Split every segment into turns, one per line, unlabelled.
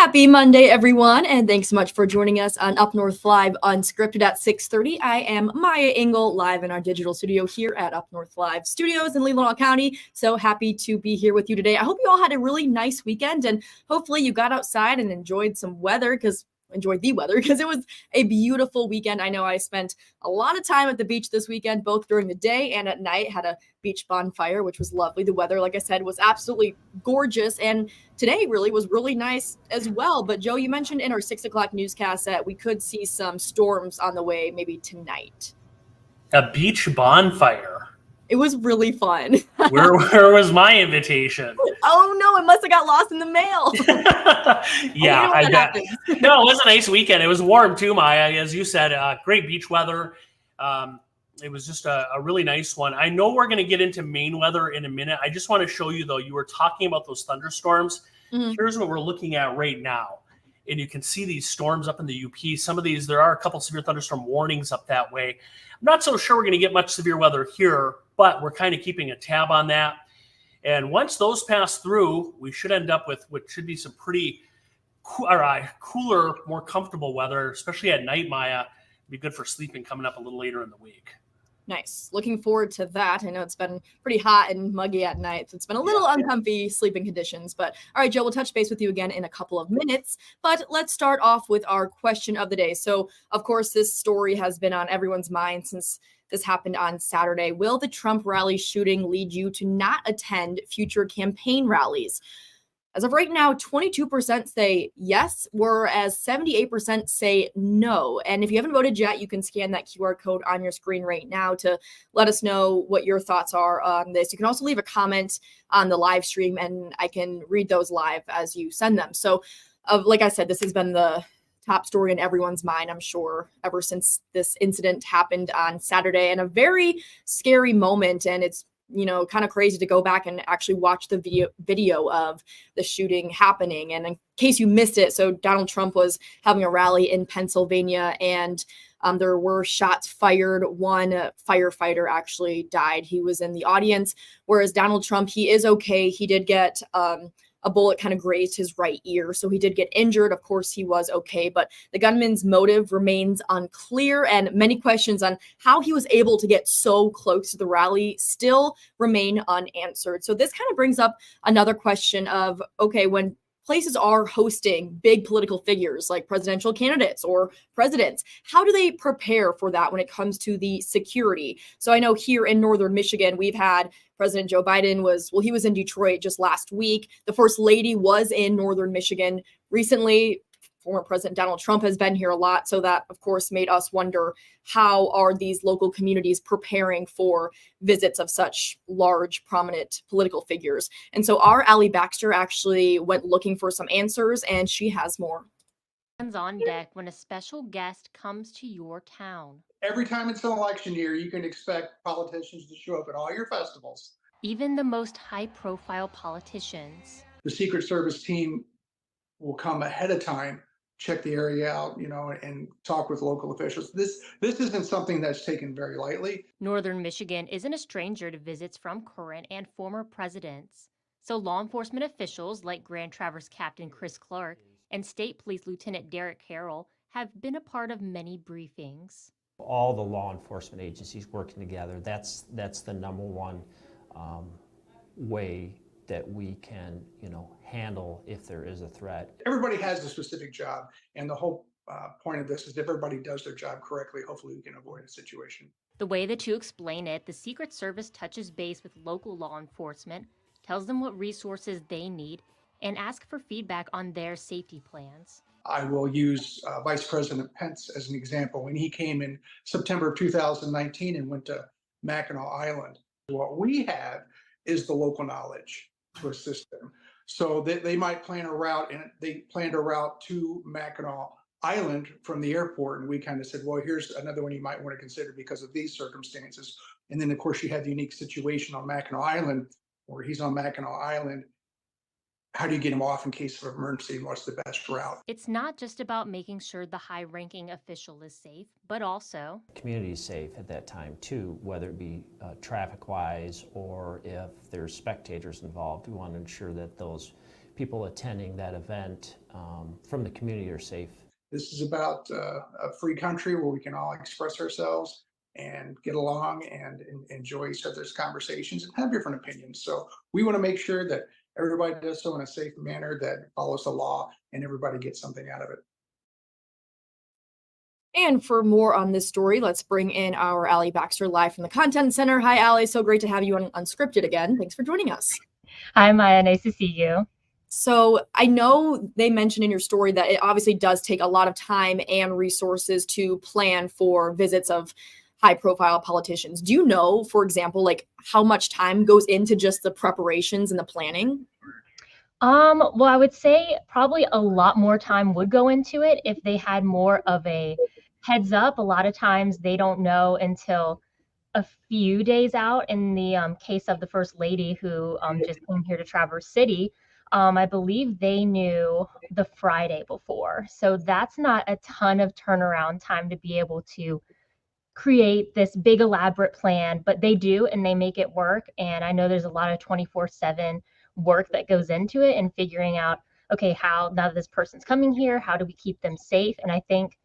Happy Monday, everyone, and thanks so much for joining us on UpNorthLive Unscripted at 6:30. I am Maya Engel, live in our digital studio here at UpNorthLive Studios in Leelanau County. So happy to be here with you today. I hope you all had a really nice weekend, and hopefully you got outside and enjoyed the weather because it was a beautiful weekend. I know I spent a lot of time at the beach this weekend, both during the day and at night. Had a beach bonfire, which was lovely. The weather, like I said, was absolutely gorgeous, and today really was really nice as well. But Joe, you mentioned in our 6 o'clock newscast that we could see some storms on the way maybe tonight.
A beach bonfire.
It was really fun.
Where was my invitation?
Oh no, it must have got lost in the mail.
Yeah, I bet. No, it was a nice weekend. It was warm too, Maya. As you said, great beach weather. It was just a really nice one. I know we're going to get into Maine weather in a minute. I just want to show you, though, you were talking about those thunderstorms. Mm-hmm. Here's what we're looking at right now. And you can see these storms up in the UP. Some of these, there are a couple severe thunderstorm warnings up that way. I'm not so sure we're going to get much severe weather here, but we're kind of keeping a tab on that. And once those pass through, we should end up with what should be some pretty cooler, more comfortable weather, especially at night, Maya. It'd be good for sleeping coming up a little later in the week.
Nice. Looking forward to that. I know it's been pretty hot and muggy at night, so it's been a little uncomfy sleeping conditions. But all right, Joe, we'll touch base with you again in a couple of minutes. But let's start off with our question of the day. So, of course, this story has been on everyone's mind since this happened on Saturday. Will the Trump rally shooting lead you to not attend future campaign rallies? As of right now, 22% say yes, whereas 78% say no. And if you haven't voted yet, you can scan that QR code on your screen right now to let us know what your thoughts are on this. You can also leave a comment on the live stream, and I can read those live as you send them. So, like I said, this has been the top story in everyone's mind, I'm sure, ever since this incident happened on Saturday, and a very scary moment. And it's kind of crazy to go back and actually watch the video of the shooting happening. And in case you missed it, so Donald Trump was having a rally in Pennsylvania, and there were shots fired. One firefighter actually died. He was in the audience, whereas Donald Trump, he is okay. He did get a bullet kind of grazed his right ear, so he did get injured. Of course, he was okay, but the gunman's motive remains unclear, and many questions on how he was able to get so close to the rally still remain unanswered. So this kind of brings up another question of, okay, when places are hosting big political figures like presidential candidates or presidents, how do they prepare for that when it comes to the security? So I know here in northern Michigan, we've had President Joe Biden he was in Detroit just last week. The First Lady was in northern Michigan recently. Former President Donald Trump has been here a lot. So that, of course, made us wonder, how are these local communities preparing for visits of such large, prominent political figures? And so our Allie Baxter actually went looking for some answers, and she has more.
Hands on deck when a special guest comes to your town.
Every time it's an election year, you can expect politicians to show up at all your festivals.
Even the most high-profile politicians.
The Secret Service team will come ahead of time, check the area out, and talk with local officials. This isn't something that's taken very lightly.
Northern Michigan isn't a stranger to visits from current and former presidents. So law enforcement officials like Grand Traverse Captain Chris Clark and State Police Lieutenant Derek Carroll have been a part of many briefings.
All the law enforcement agencies working together, that's the number one way that we can, handle if there is a threat.
Everybody has a specific job, and the whole point of this is if everybody does their job correctly, hopefully we can avoid a situation.
The way the two explain it, the Secret Service touches base with local law enforcement, tells them what resources they need, and asks for feedback on their safety plans.
I will use Vice President Pence as an example. When he came in September of 2019 and went to Mackinac Island, what we have is the local knowledge to assist them. So they might plan a route, and they planned a route to Mackinac Island from the airport. And we kind of said, well, here's another one you might want to consider because of these circumstances. And then, of course, you have the unique situation on Mackinac Island, where he's on Mackinac Island. How do you get him off in case of emergency? What's the best route?
It's not just about making sure the high-ranking official is safe, but also
community is safe at that time too, whether it be traffic-wise or if there's spectators involved. We want to ensure that those people attending that event from the community are safe.
This is about a free country where we can all express ourselves and get along and enjoy each other's conversations and have different opinions. So we want to make sure that everybody does so in a safe manner that follows the law and everybody gets something out of it.
And for more on this story, let's bring in our Allie Baxter live from the Content Center. Hi, Allie. So great to have you on Unscripted again. Thanks for joining us.
Hi, Maya. Nice to see you.
So I know they mentioned in your story that it obviously does take a lot of time and resources to plan for visits of high-profile politicians. Do you know, for example, like how much time goes into just the preparations and the planning?
Well, I would say probably a lot more time would go into it if they had more of a heads up. A lot of times they don't know until a few days out. In the case of the First Lady who just came here to Traverse City, I believe they knew the Friday before. So that's not a ton of turnaround time to be able to create this big elaborate plan, but they do, and they make it work. And I know there's a lot of 24/7 work that goes into it and figuring out, okay, how now that this person's coming here, how do we keep them safe? And I think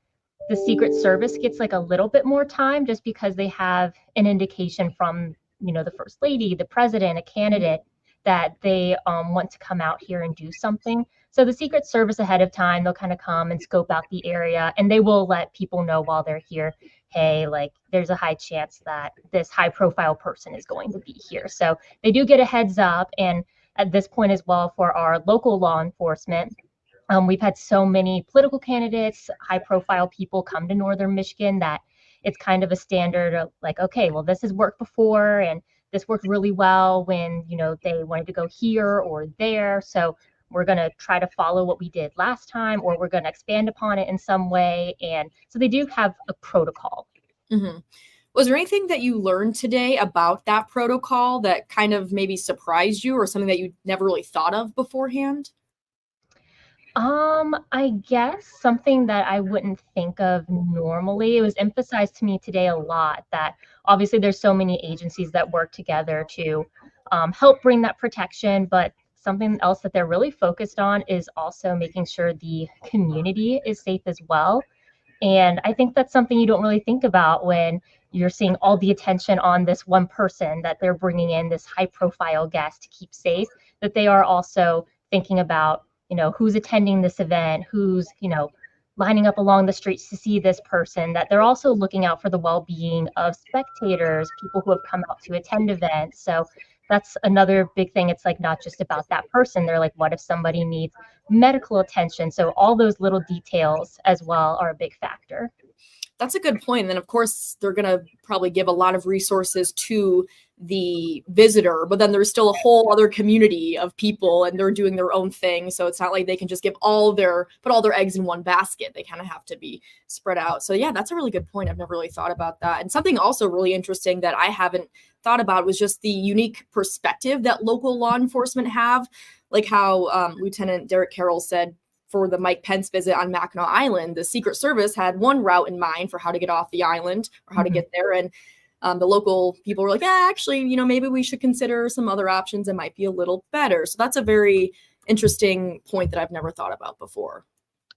the Secret Service gets like a little bit more time just because they have an indication from, the First Lady, the president, a candidate, that they want to come out here and do something. So the Secret Service ahead of time, they'll kind of come and scope out the area, and they will let people know while they're here, hey, like there's a high chance that this high profile person is going to be here. So they do get a heads up. And at this point as well, for our local law enforcement, we've had so many political candidates, high profile people come to Northern Michigan that it's kind of a standard of like, okay, well, this has worked before and this worked really well when, they wanted to go here or there. So we're going to try to follow what we did last time, or we're going to expand upon it in some way. And so they do have a protocol.
Mm-hmm. Was there anything that you learned today about that protocol that kind of maybe surprised you, or something that you never really thought of beforehand?
I guess something that I wouldn't think of normally. It was emphasized to me today a lot that obviously there's so many agencies that work together to help bring that protection, but something else that they're really focused on is also making sure the community is safe as well. And I think that's something you don't really think about when you're seeing all the attention on this one person that they're bringing in, this high profile guest to keep safe, that they are also thinking about, who's attending this event, who's, lining up along the streets to see this person, that they're also looking out for the well-being of spectators, people who have come out to attend events. So that's another big thing. It's like not just about that person. They're like, what if somebody needs medical attention? So all those little details as well are a big factor.
That's a good point. And then, of course, they're going to probably give a lot of resources to the visitor, but then there's still a whole other community of people and they're doing their own thing. So it's not like they can just put all their eggs in one basket. They kind of have to be spread out. So yeah, that's a really good point. I've never really thought about that. And something also really interesting that I haven't thought about was just the unique perspective that local law enforcement have, like how Lieutenant Derek Carroll said, for the Mike Pence visit on Mackinac Island, the Secret Service had one route in mind for how to get off the island or how to get there. And the local people were like, yeah, actually, maybe we should consider some other options that might be a little better. So that's a very interesting point that I've never thought about before.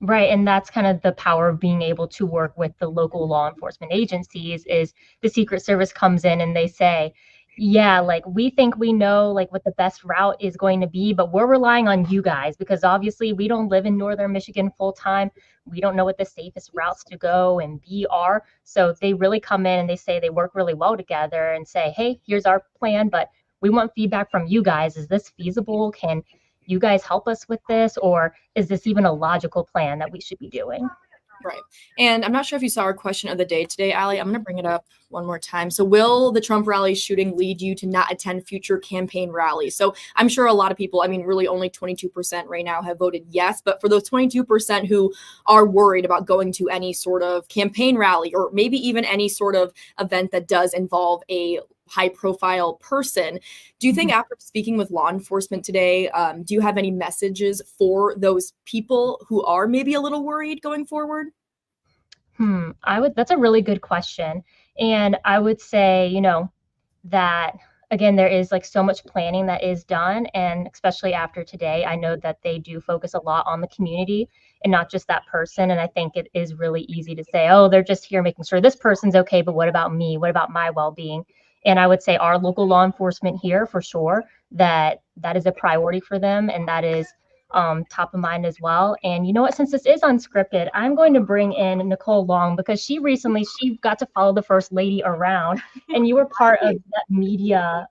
Right. And that's kind of the power of being able to work with the local law enforcement agencies is the Secret Service comes in and they say, yeah, like we think we know like what the best route is going to be, but we're relying on you guys because obviously we don't live in Northern Michigan full time. We don't know what the safest routes to go and be are. So they really come in and they say they work really well together and say, hey, here's our plan, but we want feedback from you guys. Is this feasible? Can you guys help us with this? Or is this even a logical plan that we should be doing?
Right. And I'm not sure if you saw our question of the day today, Allie. I'm going to bring it up one more time. So will the Trump rally shooting lead you to not attend future campaign rallies? So I'm sure a lot of people, really only 22% right now have voted yes. But for those 22% who are worried about going to any sort of campaign rally or maybe even any sort of event that does involve a high profile person, do you think after speaking with law enforcement today, do you have any messages for those people who are maybe a little worried going forward?
That's a really good question. And I would say, that again, there is like so much planning that is done. And especially after today, I know that they do focus a lot on the community and not just that person. And I think it is really easy to say, oh, they're just here making sure this person's okay, but what about me? What about my well-being? And I would say our local law enforcement here, for sure, that is a priority for them, and that is top of mind as well. And you know what? Since this is unscripted, I'm going to bring in Nicole Long, because she got to follow the First Lady around, and you were part of that media,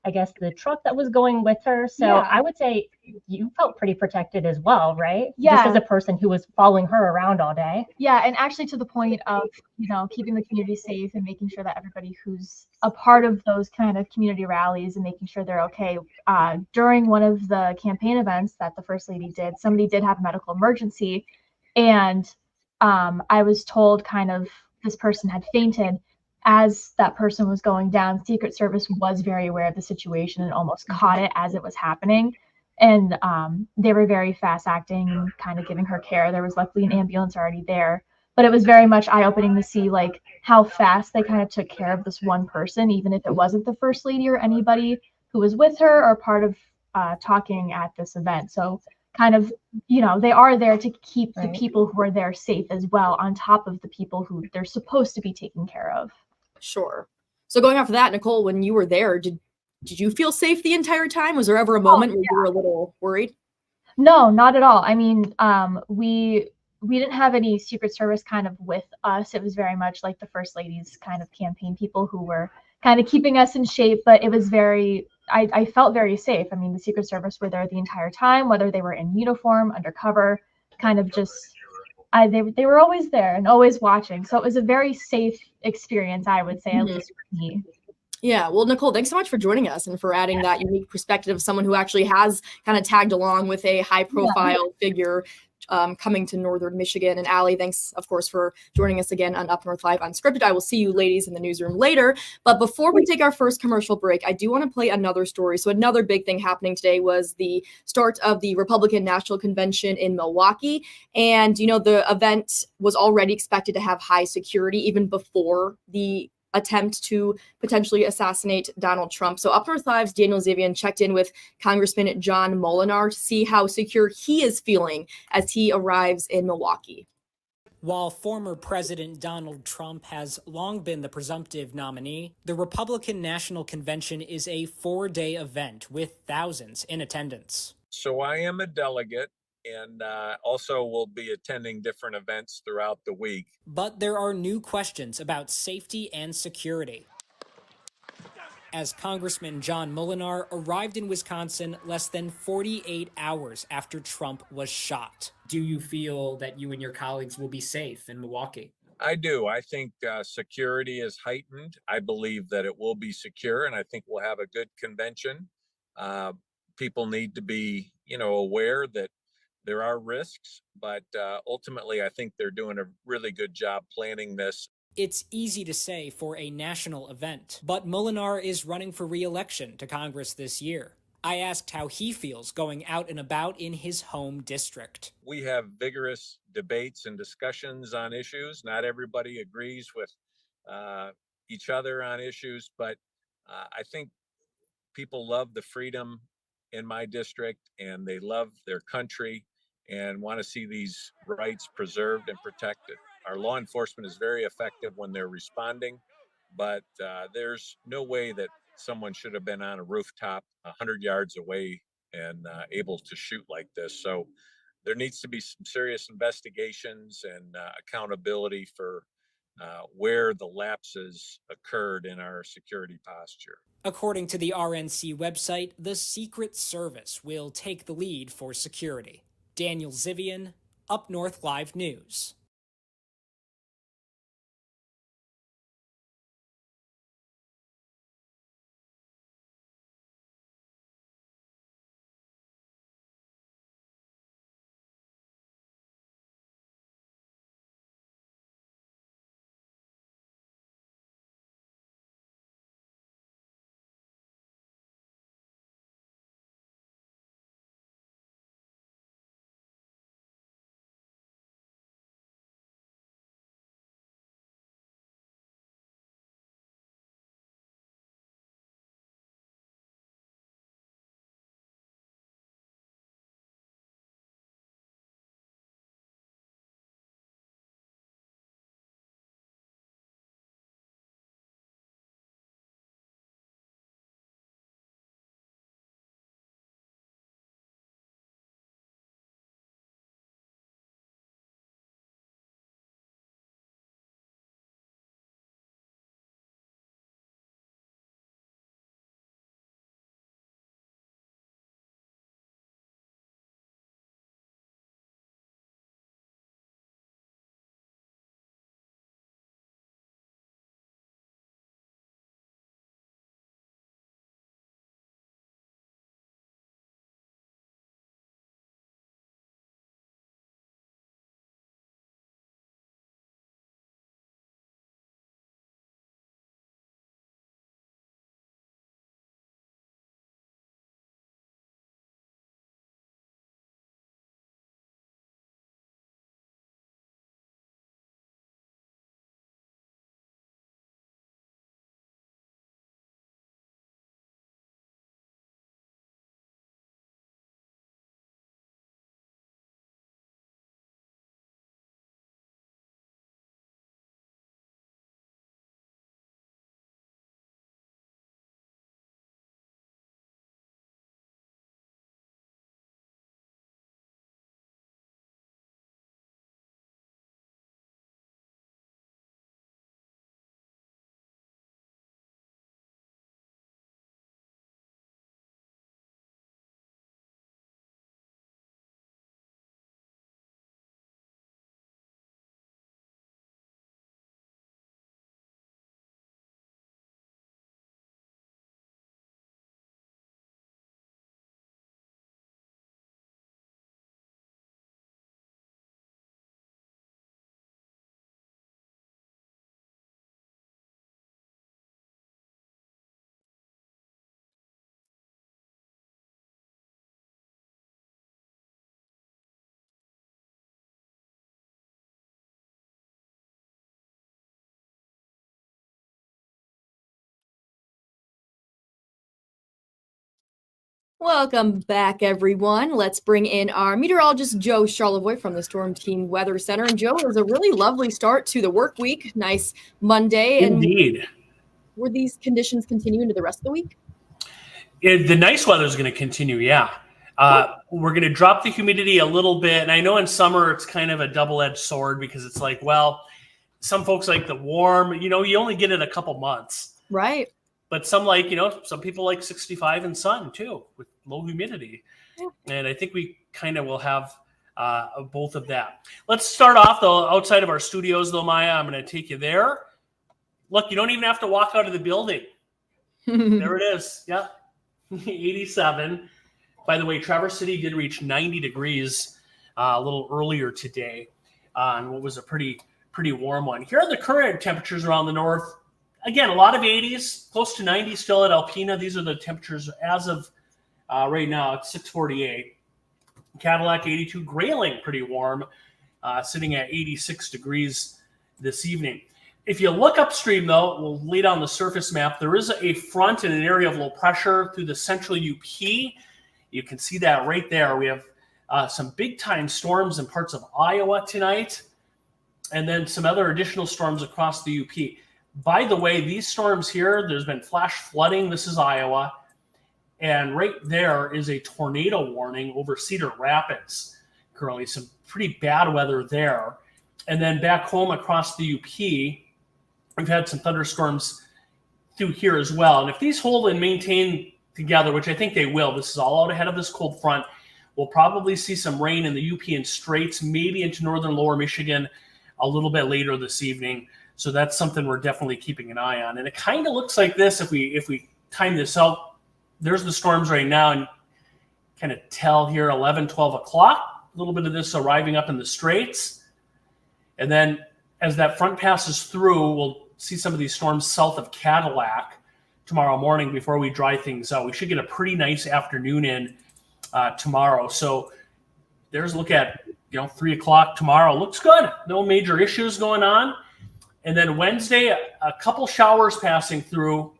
I guess, the truck that was going with her. So
Yeah.
I would say you felt pretty protected as well, right?
Yeah.
Just as a person who was following her around all day.
Yeah, and actually to the point of, keeping the community safe and making sure that everybody who's a part of those kind of community rallies and making sure they're okay. During one of the campaign events that the First Lady did, somebody did have a medical emergency, and I was told kind of this person had fainted. As that person was going down, Secret Service was very aware of the situation and almost caught it as it was happening. And they were very fast acting and kind of giving her care. There was luckily an ambulance already there, but it was very much eye-opening to see like how fast they kind of took care of this one person, even if it wasn't the First Lady or anybody who was with her or part of talking at this event. So kind of, they are there to keep the people who are there safe as well, on top of the people who they're supposed to be taking care of.
Sure. So going off of that, Nicole, when you were there, did you feel safe the entire time? Was there ever a moment where you were a little worried?
No, not at all. I mean, we didn't have any Secret Service kind of with us. It was very much like the First Lady's kind of campaign people who were kind of keeping us in shape, but it was I felt very safe. I mean, the Secret Service were there the entire time, whether they were in uniform, undercover, kind of just they were always there and always watching. So it was a very safe experience, I would say, at least for me.
Yeah. Well, Nicole, thanks so much for joining us and for adding that unique perspective of someone who actually has kind of tagged along with a high profile figure coming to Northern Michigan. And Allie, thanks, of course, for joining us again on UpNorthLive Unscripted. I will see you ladies in the newsroom later. But before we take our first commercial break, I do want to play another story. So another big thing happening today was the start of the Republican National Convention in Milwaukee. And, the event was already expected to have high security even before the attempt to potentially assassinate Donald Trump. So UpNorthLive's Daniel Zivian checked in with Congressman John Molinar to see how secure he is feeling as he arrives in Milwaukee.
While former President Donald Trump has long been the presumptive nominee, the Republican National Convention is a 4-day event with thousands in attendance.
So I am a delegate, and also will be attending different events throughout the week.
But there are new questions about safety and security. As Congressman John Molinar arrived in Wisconsin less than 48 hours after Trump was shot. Do you feel that you and your colleagues will be safe in Milwaukee?
I do. I think security is heightened. I believe that it will be secure, and I think we'll have a good convention. People need to be, aware that there are risks, but ultimately, I think they're doing a really good job planning this.
It's easy to say for a national event, but Molinar is running for re-election to Congress this year. I asked how he feels going out and about in his home district.
We have vigorous debates and discussions on issues. Not everybody agrees with each other on issues, but I think people love the freedom in my district, and they love their country and want to see these rights preserved and protected. Our law enforcement is very effective when they're responding, but there's no way that someone should have been on a rooftop 100 yards away and able to shoot like this. So there needs to be some serious investigations and accountability for where the lapses occurred in our security posture.
According to the RNC website, the Secret Service will take the lead for security. Daniel Zivian, UpNorthLive News.
Welcome back, everyone. Let's bring in our meteorologist, Joe Charlevoix from the Storm Team Weather Center. And Joe, it was a really lovely start to the work week. Nice Monday.
Indeed.
And were these conditions continue into the rest of the week?
The nice weather is going to continue, yeah. We're going to drop the humidity a little bit. And I know in summer it's kind of a double-edged sword because it's like, well, some folks like the warm, you only get it a couple months.
Right.
But some some people like 65 and sun too with low humidity. Yeah. And I think we kind of will have both of that. Let's start off though, outside of our studios though, Maya. I'm going to take you there. Look, you don't even have to walk out of the building. There it is. Yep. 87. By the way, Traverse City did reach 90 degrees a little earlier today on what was a pretty warm one. Here are the current temperatures around the north. Again, a lot of 80s, close to 90 still at Alpena. These are the temperatures as of right now. It's 6:48. Cadillac 82, Grayling pretty warm, sitting at 86 degrees this evening. If you look upstream, though, we'll lay down the surface map. There is a front and an area of low pressure through the central UP. You can see that right there. We have some big-time storms in parts of Iowa tonight, and then some other additional storms across the UP. By the way, these storms here, there's been flash flooding. This is Iowa. And right there is a tornado warning over Cedar Rapids currently. Some pretty bad weather there. And then back home across the UP, we've had some thunderstorms through here as well. And if these hold and maintain together, which I think they will, this is all out ahead of this cold front, we'll probably see some rain in the UP and Straits, maybe into northern lower Michigan a little bit later this evening. So that's something we're definitely keeping an eye on. And it kind of looks like this if we time this out. There's the storms right now, and kind of tell here 11, 12 o'clock, a little bit of this arriving up in the Straits. And then as that front passes through, we'll see some of these storms south of Cadillac tomorrow morning before we dry things out. We should get a pretty nice afternoon in tomorrow. So there's a look at 3 o'clock tomorrow. Looks good. No major issues going on. And then Wednesday, a couple showers passing through,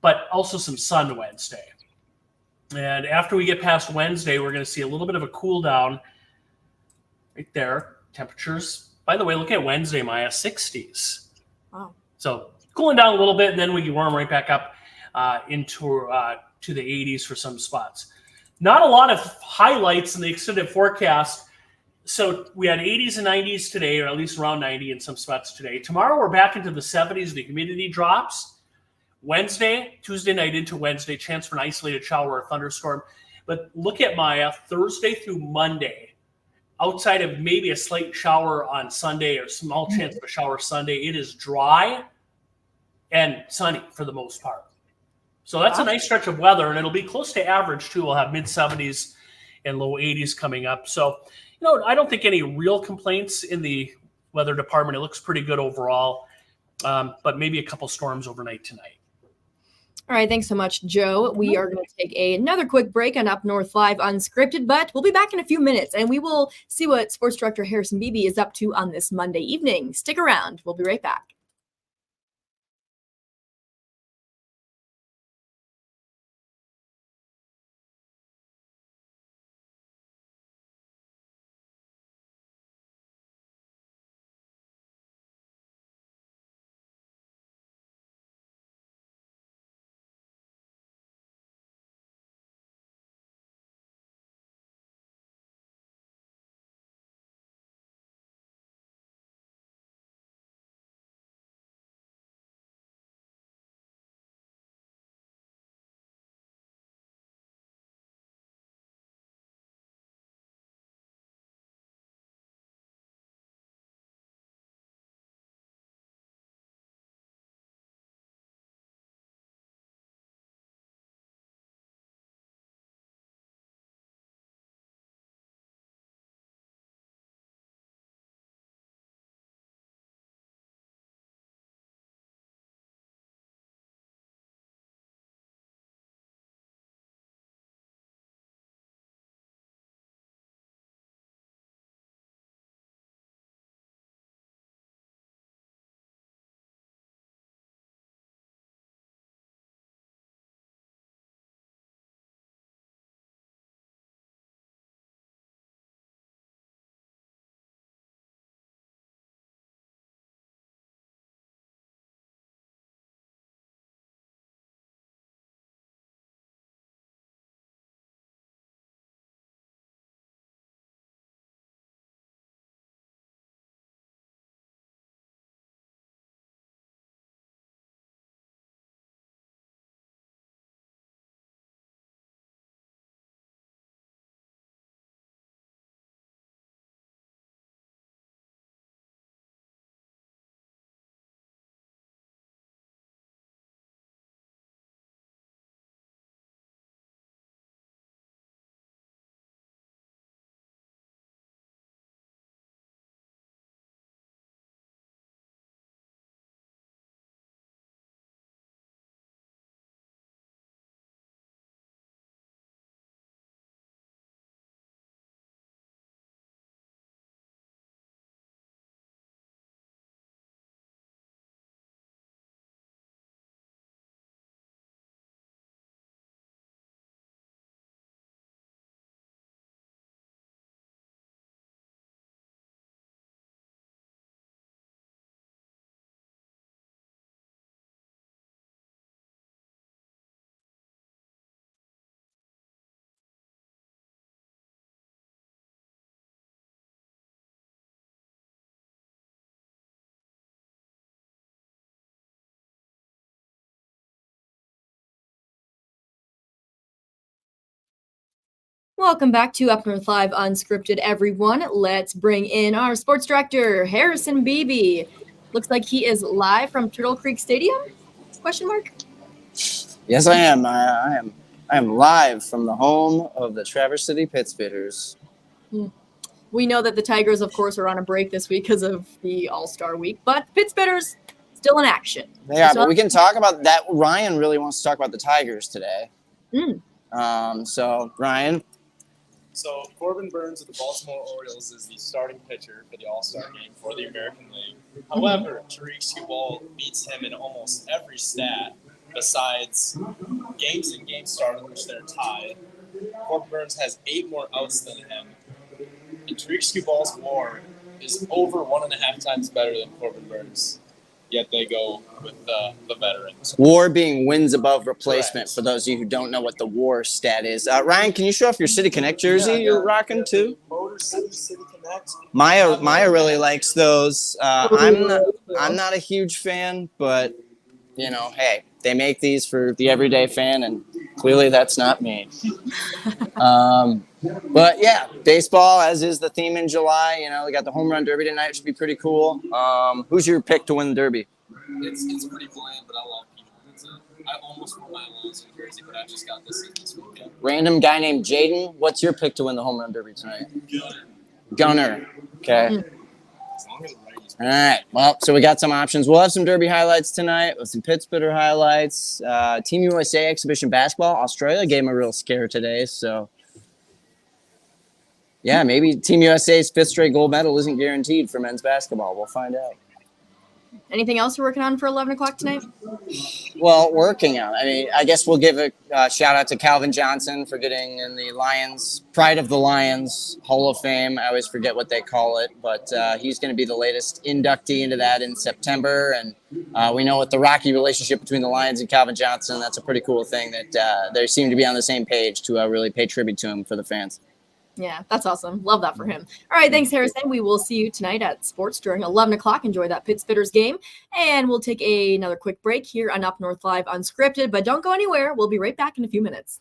but also some sun Wednesday. And after we get past Wednesday, we're going to see a little bit of a cool down right there. Temperatures, by the way, look at Wednesday, Maya, 60s.
Wow.
So cooling down a little bit, and then we can warm right back up into to the 80s for some spots. Not a lot of highlights in the extended forecast. So we had 80s and 90s today, or at least around 90 in some spots today. Tomorrow we're back into the 70s. The humidity drops. Wednesday, Tuesday night into Wednesday, chance for an isolated shower or thunderstorm. But look at Maya, Thursday through Monday, outside of maybe a slight shower on Sunday or small chance of a shower Sunday, it is dry and sunny for the most part. So that's a nice stretch of weather, and it'll be close to average too. We'll have mid-70s and low 80s coming up. So, I don't think any real complaints in the weather department. It looks pretty good overall, but maybe a couple storms overnight tonight.
All right, thanks so much, Joe. We are going to take another quick break on Up North Live Unscripted, but we'll be back in a few minutes, and we will see what Sports Director Harrison Beebe is up to on this Monday evening. Stick around. We'll be right back. Welcome back to Up North Live Unscripted, everyone. Let's bring in our sports director, Harrison Beebe. Looks like he is live from Turtle Creek Stadium? Question mark?
Yes, I am. I am live from the home of the Traverse City Pittsfitters.
We know that the Tigers, of course, are on a break this week because of the All-Star week, but Pittsfitters still in action.
They are, but we can talk about that. Ryan really wants to talk about the Tigers today. So, Ryan.
So, Corbin Burns of the Baltimore Orioles is the starting pitcher for the All-Star game for the American League. However, Tariq Skubal beats him in almost every stat besides games and game started, which they're tied. Corbin Burns has 8 more outs than him. And Tariq Skubal's WAR is over 1.5 times better than Corbin Burns. Yet they go with the veterans.
WAR being wins above replacement.
Correct.
For those of you who don't know what the WAR stat is. Ryan, can you show off your City Connect jersey you're rocking too?
Motor City Connect.
Maya really likes those. I'm not a huge fan, but you know, hey, they make these for the everyday fan, and clearly that's not me. But yeah, baseball, as is the theme in July. You know, we got the home run derby tonight. It should be pretty cool. Who's your pick to win the derby?
It's pretty bland, but I love Peter. I almost wore my Alonso jersey, but I just got this weekend.
Random guy named Jaden. What's your pick to win the home run derby tonight? Gunner. Okay.
As long as the righties.
All right. Well, so we got some options. We'll have some derby highlights tonight with some Pittsburgh highlights. Team USA exhibition basketball. Australia gave them a real scare today. So, yeah, maybe Team USA's 5th straight gold medal isn't guaranteed for men's basketball. We'll find out.
Anything else you're working on for 11 o'clock tonight?
Well, working on. I mean, I guess we'll give a shout out to Calvin Johnson for getting in the Lions, Pride of the Lions Hall of Fame. I always forget what they call it, but he's going to be the latest inductee into that in September. And we know with the rocky relationship between the Lions and Calvin Johnson, that's a pretty cool thing that they seem to be on the same page to really pay tribute to him for the fans.
Yeah, that's awesome. Love that for him. All right, thanks, Harrison. We will see you tonight at sports during 11 o'clock. Enjoy that Pittsfitters game. And we'll take another quick break here on Up North Live Unscripted. But don't go anywhere. We'll be right back in a few minutes.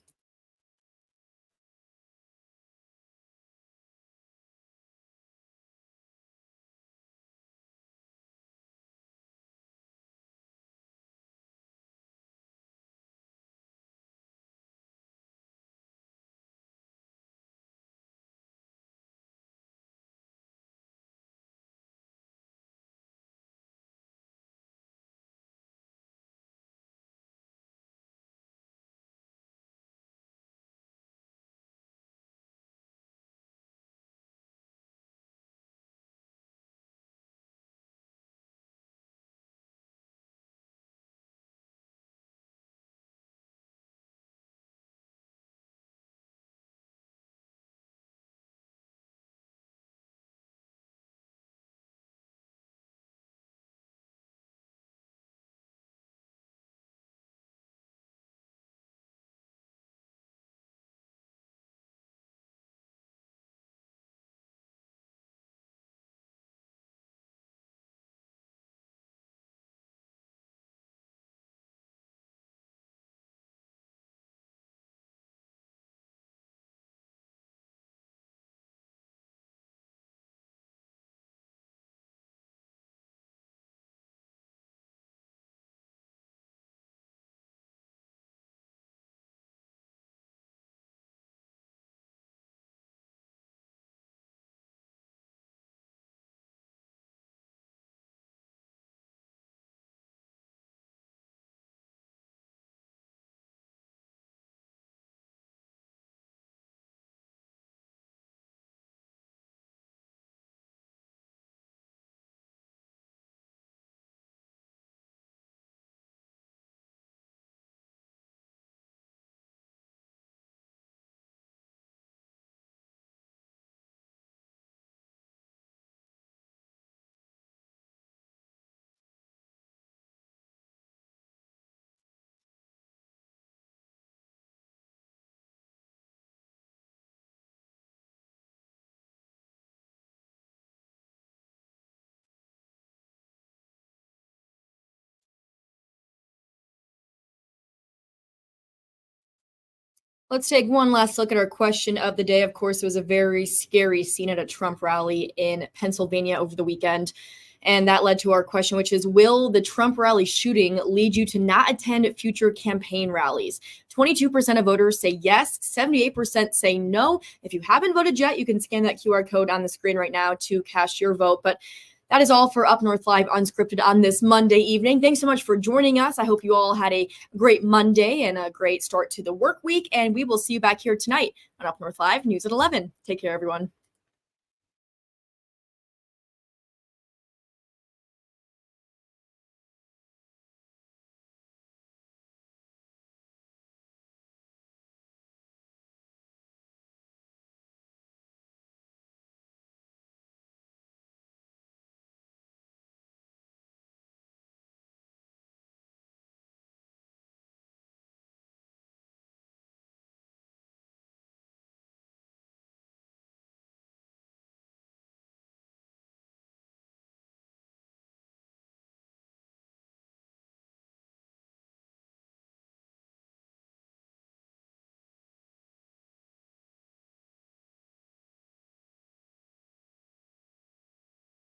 Let's take one last look at our question of the day. Of course, it was a very scary scene at a Trump rally in Pennsylvania over the weekend. And that led to our question, which is, will the Trump rally shooting lead you to not attend future campaign rallies? 22% of voters say yes, 78% say no. If you haven't voted yet, you can scan that QR code on the screen right now to cast your vote. But that is all for Up North Live Unscripted on this Monday evening. Thanks so much for joining us. I hope you all had a great Monday and a great start to the work week. And we will see you back here tonight on Up North Live News at 11. Take care, everyone.